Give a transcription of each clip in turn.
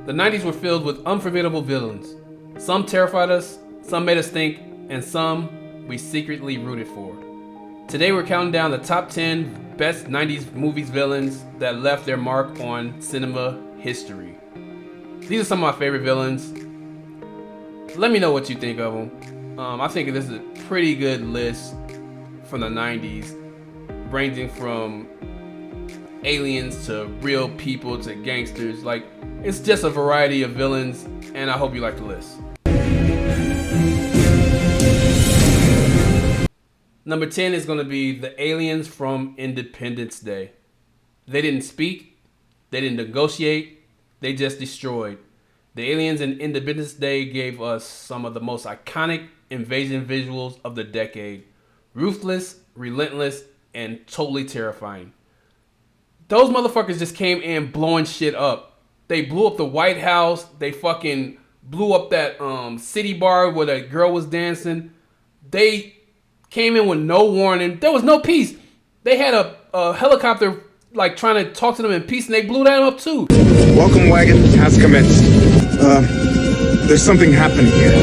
The 90s were filled with unforgettable villains. Some terrified us, some made us think, and some we secretly rooted for. Today we're counting down the top 10 best 90s movies villains that left their mark on cinema history. These are some of my favorite villains. Let me know what you think of them. I think this is a pretty good list from the 90s, ranging from aliens to real people to gangsters. Like, it's just a variety of villains, and I hope you like the list. Number 10 is going to be the aliens from Independence Day. They didn't speak, they didn't negotiate, they just destroyed. The aliens in Independence Day gave us some of the most iconic invasion visuals of the decade. Ruthless, relentless, and totally terrifying. Those motherfuckers just came in blowing shit up. They blew up the White House. They fucking blew up that city bar where that girl was dancing. They came in with no warning. There was no peace. They had a helicopter like trying to talk to them in peace, and they blew that up too. Welcome wagon has commenced. There's something happening here.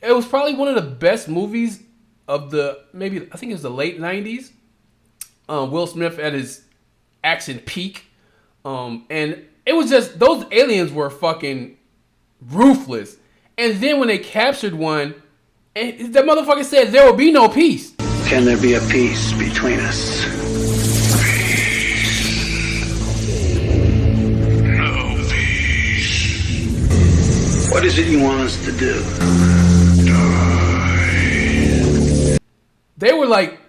It was probably one of the best movies of the, maybe, I think it was the late 90s. Will Smith at his action peak. And it was just, those aliens were fucking ruthless. And then when they captured one, and the motherfucker said there will be no peace. Can there be a peace between us? No peace. What is it you want us to do? They were like,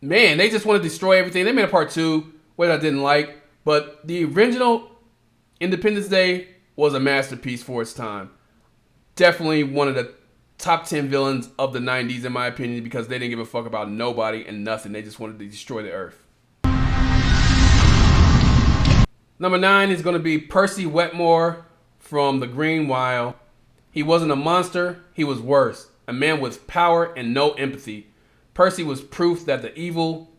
man, they just want to destroy everything. They made a part 2, which I didn't like. But the original Independence Day was a masterpiece for its time. Definitely one of the top 10 villains of the 90s, in my opinion, because they didn't give a fuck about nobody and nothing. They just wanted to destroy the earth. Number 9 is going to be Percy Wetmore from The Green Mile. He wasn't a monster. He was worse. A man with power and no empathy. Percy was proof that the evil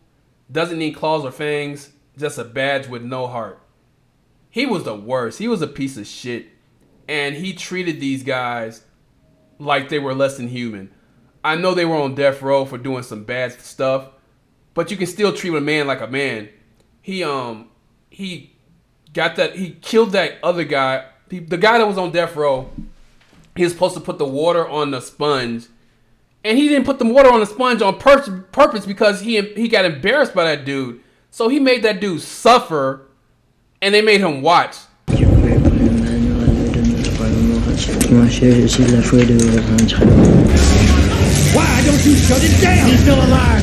doesn't need claws or fangs, just a badge with no heart. He was the worst. He was a piece of shit. And he treated these guys like they were less than human. I know they were on death row for doing some bad stuff, but you can still treat a man like a man. He killed that other guy. The guy that was on death row, he was supposed to put the water on the sponge. And he didn't put the water on the sponge on purpose because he got embarrassed by that dude. So he made that dude suffer, and they made him watch. Why don't you shut it down? He's still alive.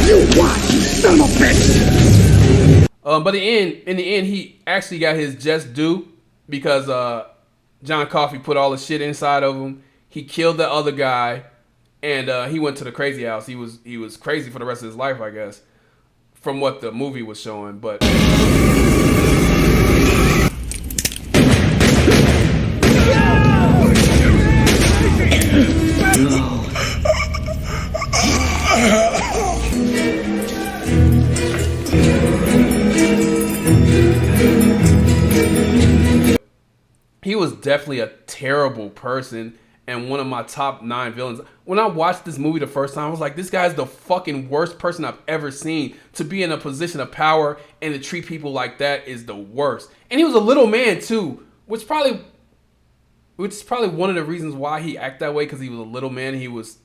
You watch, son of a bitch. But in the end, he actually got his just due because John Coffey put all the shit inside of him. He killed the other guy. And he went to the crazy house. He was crazy for the rest of his life, I guess, from what the movie was showing. But he was definitely a terrible person. And one of my top 9 villains. When I watched this movie the first time, I was like, this guy's the fucking worst person I've ever seen. To be in a position of power and to treat people like that is the worst. And he was a little man too, which is probably one of the reasons why he acted that way, because he was a little man. He was,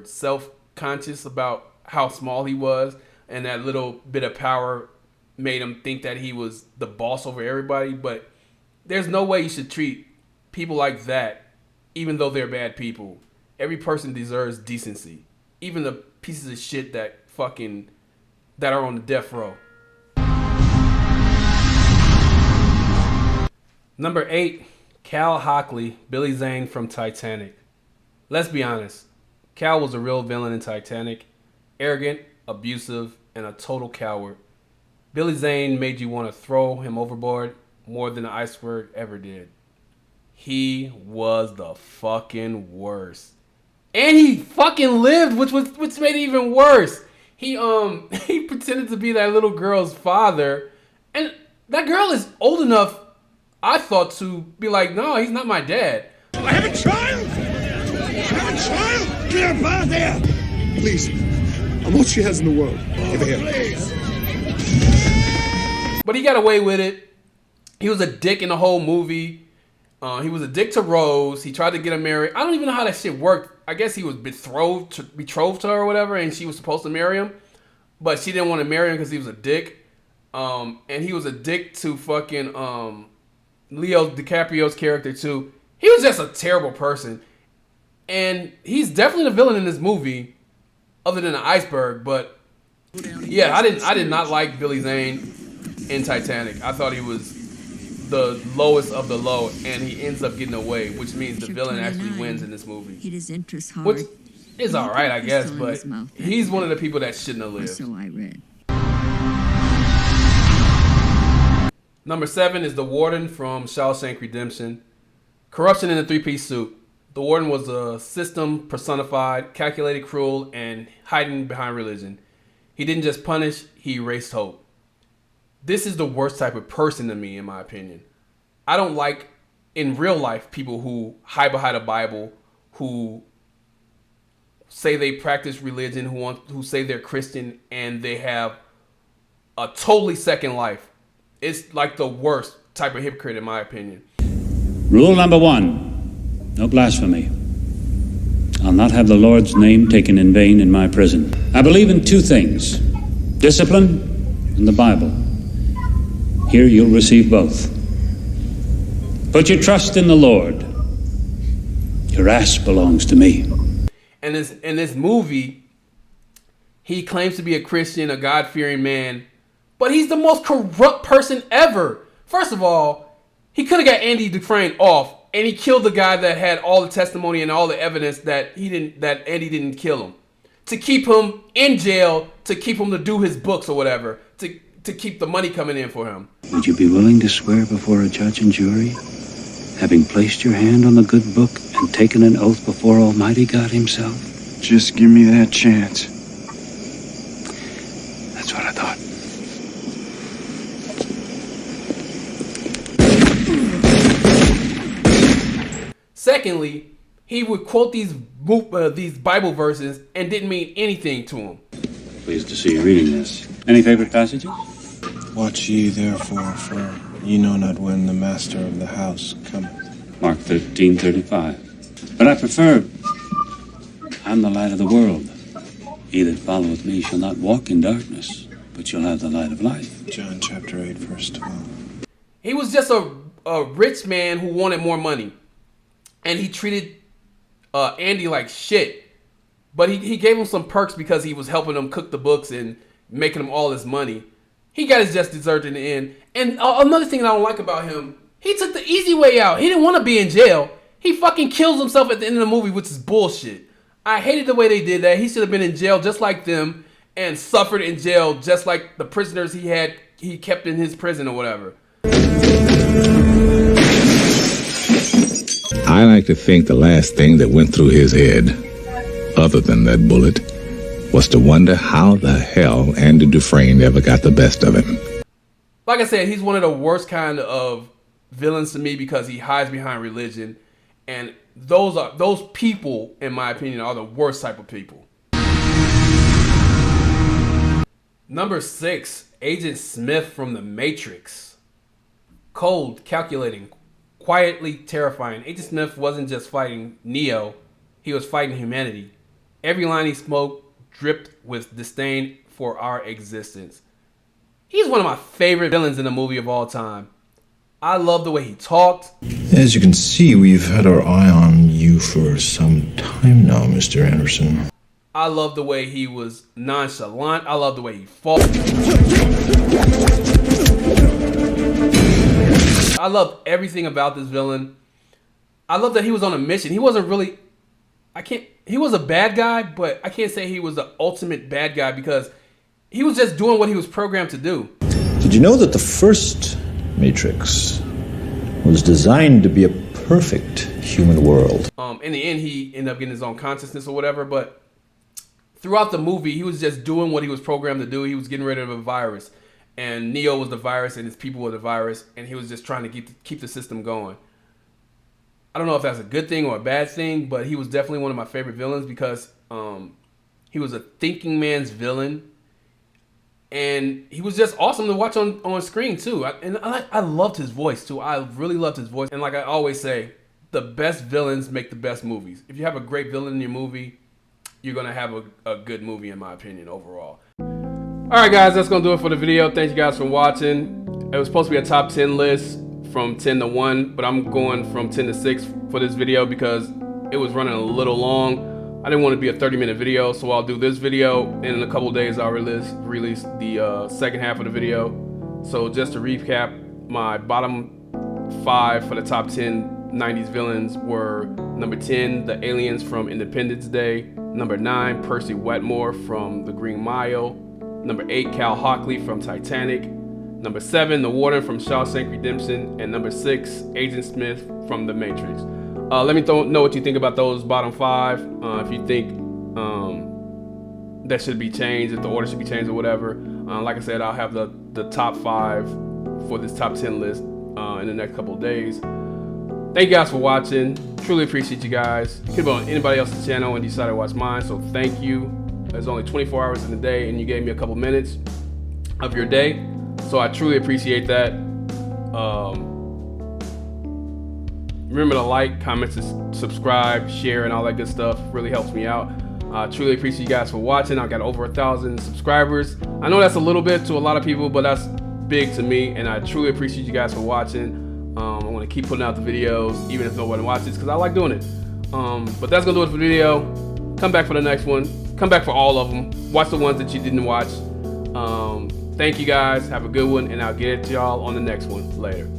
self-conscious about how small he was. And that little bit of power made him think that he was the boss over everybody. But there's no way you should treat people like that, even though they're bad people. Every person deserves decency, even the pieces of shit that are on the death row. Number 8, Cal Hockley, Billy Zane from Titanic. Let's be honest, Cal was a real villain in Titanic, arrogant, abusive, and a total coward. Billy Zane made you want to throw him overboard more than the iceberg ever did. He was the fucking worst. And he fucking lived, which made it even worse. He he pretended to be that little girl's father, and that girl is old enough, I thought, to be like, no, he's not my dad. I have a child! I have a child! Get her out of there! Please. I'm all she has in the world. Give it here. But he got away with it. He was a dick in the whole movie. He was a dick to Rose. He tried to get her married. I don't even know how that shit worked. I guess he was betrothed to her or whatever, and she was supposed to marry him. But she didn't want to marry him because he was a dick. And he was a dick to fucking Leo DiCaprio's character too. He was just a terrible person. And he's definitely the villain in this movie, other than the iceberg. But yeah, I did not like Billy Zane in Titanic. I thought he was the lowest of the low, and he ends up getting away, which means the villain actually wins in this movie. Hit his interest hard. Which is alright, I guess, but he's one of the people that shouldn't have lived. So I read. Number 7 is the Warden from Shawshank Redemption. Corruption in a three-piece suit. The Warden was a system personified, calculated, cruel, and hiding behind religion. He didn't just punish, he erased hope. This is the worst type of person to me, in my opinion. I don't like, in real life, people who hide behind a Bible, who say they practice religion, who say they're Christian, and they have a totally second life. It's like the worst type of hypocrite, in my opinion. Rule number 1, no blasphemy. I'll not have the Lord's name taken in vain in my prison. I believe in 2 things, discipline and the Bible. Here you'll receive both. Put your trust in the Lord. Your ass belongs to me. And in this movie, he claims to be a Christian, a God-fearing man, but he's the most corrupt person ever. First of all, he could have got Andy Dufresne off, and he killed the guy that had all the testimony and all the evidence that Andy didn't kill him, to keep him in jail, to keep him to do his books or whatever, to keep the money coming in for him. Would you be willing to swear before a judge and jury, having placed your hand on the good book and taken an oath before Almighty God himself? Just give me that chance. That's what I thought. Secondly, he would quote these Bible verses and didn't mean anything to him. Pleased to see you reading this. Any favorite passages? Watch ye therefore, for ye know not when the master of the house cometh. Mark 13:35. But I prefer, I'm the light of the world. He that followeth me shall not walk in darkness, but shall have the light of life. John chapter 8, verse 12. He was just a rich man who wanted more money. And he treated Andy like shit. But he gave him some perks because he was helping him cook the books and making him all his money. He got his just desserts in the end. And another thing that I don't like about him, he took the easy way out. He didn't want to be in jail. He fucking kills himself at the end of the movie, which is bullshit. I hated the way they did that. He should have been in jail just like them and suffered in jail just like the prisoners he kept in his prison or whatever. I like to think the last thing that went through his head, other than that bullet, was to wonder how the hell Andy Dufresne ever got the best of him. Like I said, he's one of the worst kind of villains to me because he hides behind religion. And those people, in my opinion, are the worst type of people. Number 6, Agent Smith from The Matrix. Cold, calculating, quietly terrifying. Agent Smith wasn't just fighting Neo, he was fighting humanity. Every line he spoke dripped with disdain for our existence. He's one of my favorite villains in a movie of all time. I love the way he talked. As you can see, we've had our eye on you for some time now, Mr. Anderson. I love the way he was nonchalant. I love the way he fought. I love everything about this villain. I love that he was on a mission. He wasn't really... He was a bad guy, but I can't say he was the ultimate bad guy because he was just doing what he was programmed to do. Did you know that the first Matrix was designed to be a perfect human world? In the end, he ended up getting his own consciousness or whatever, but throughout the movie, he was just doing what he was programmed to do. He was getting rid of a virus, and Neo was the virus, and his people were the virus, and he was just trying to keep the system going. I don't know if that's a good thing or a bad thing, but he was definitely one of my favorite villains because he was a thinking man's villain, and he was just awesome to watch on screen too. I loved his voice too. I really loved his voice, and like I always say, the best villains make the best movies. If you have a great villain in your movie, you're gonna have a good movie, in my opinion, overall. Alright guys, that's gonna do it for the video. Thank you guys for watching. It was supposed to be a top 10 list from 10 to 1, but I'm going from 10 to 6 for this video because it was running a little long. I didn't want it to be a 30-minute video, so I'll do this video, and in a couple of days I'll release the second half of the video. So just to recap, my bottom 5 for the top 10 90s villains were number 10, the aliens from Independence Day. Number 9, Percy Wetmore from The Green Mile. Number 8, Cal Hockley from Titanic. Number 7, the Warden from Shawshank Redemption. And number 6, Agent Smith from The Matrix. Let me know what you think about those bottom 5. If you think that should be changed, if the order should be changed or whatever. Like I said, I'll have the top 5 for this top 10 list in the next couple of days. Thank you guys for watching. Truly appreciate you guys. You could be on anybody else's channel and decided to watch mine, so thank you. There's only 24 hours in the day, and you gave me a couple minutes of your day, so I truly appreciate that. Remember to like, comment, subscribe, share, and all that good stuff. Really helps me out. I truly appreciate you guys for watching. I got over 1,000 subscribers. I know that's a little bit to a lot of people, but that's big to me, and I truly appreciate you guys for watching. I want to keep putting out the videos, even if nobody watches, because I like doing it. But that's going to do it for the video. Come back for the next one. Come back for all of them. Watch the ones that you didn't watch. Thank you guys. Have a good one, and I'll get it to y'all on the next one. Later.